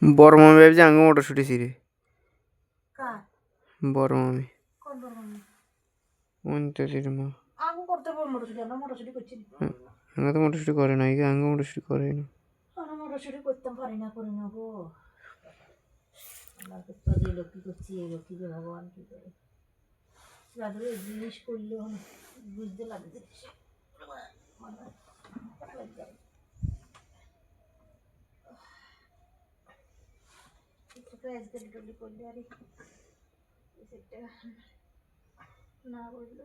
বড় মামি ভাবছি আঙ্গু মটরশুটি ছিঁড়ে বড় মামি মা আঙ্গা তো মটরশুটি করে না আঙ্গু মটরশুটি করে না মটরশুটি করতে পারি না করি না গো আমার এই লোক কি করছি এই লোক কি ভগবান কি করে জিনিস করলেও বুঝতে লাগে করলে আর না বললে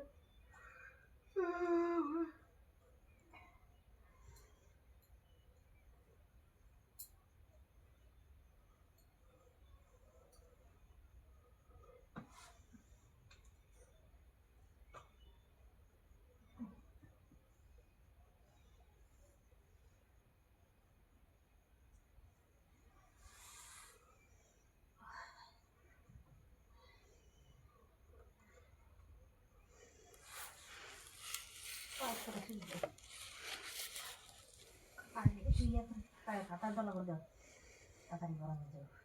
খাতার দলা করে দাও তাড়াতাড়ি গরম হয়ে যাবে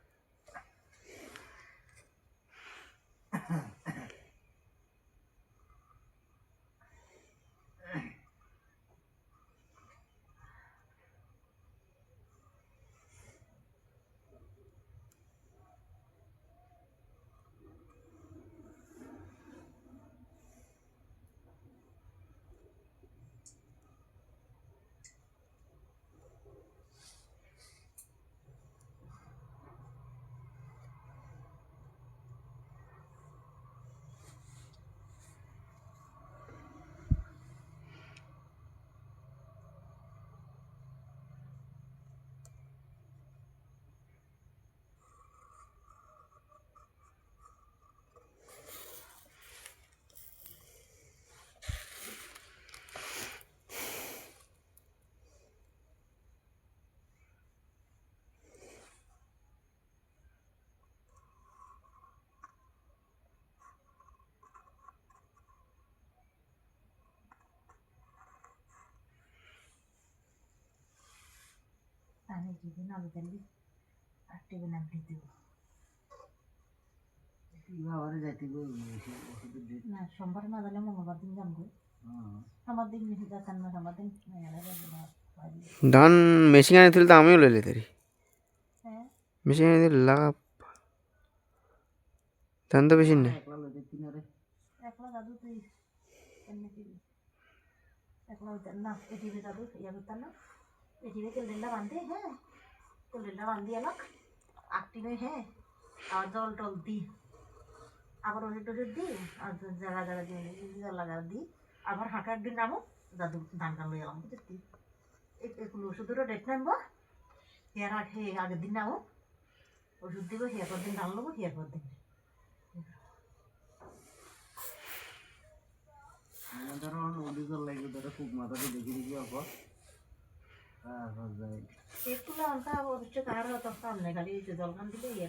আমি যেদিন আলু তেলি আর টেবিল আপনি দেব না সোমবার না দিলে মঙ্গলবার দিন যাবো আমার দিন যাচ্ছেন না আমার দিন ধান মেশিন আনি দিলে তো আমিও লইলে তারি হ্যাঁ মেশিন আনি দিলে লাভ ধান তো বেশি না একলা দাদু তুই একলা না এটিভি দাদু ইয়া করতাম না এটিভি কেলডেলটা বাঁধে হ্যাঁ কেলডেলটা বাঁধি এলাক আটটি হ্যাঁ আর জল টল দিই আবার ওষুধ টষুধ দিই আর জায়গা জায়গা দিয়ে লাগা দিই আবার হাঁটা একদিন নামো দাদু ধান কান লই এলাম বুঝছি এগুলো ওষুধেরও ডেট নামবো হেয়ার আগের দিন নামো ওষুধ দিব হেয়ার পর দিন ধান নেবো হেয়ার পর দিন খুব মাথাতে দেখি দেখি একটু হালকা অবশ্য কার হতো সামনে খালি জল খান দিলে ইয়ে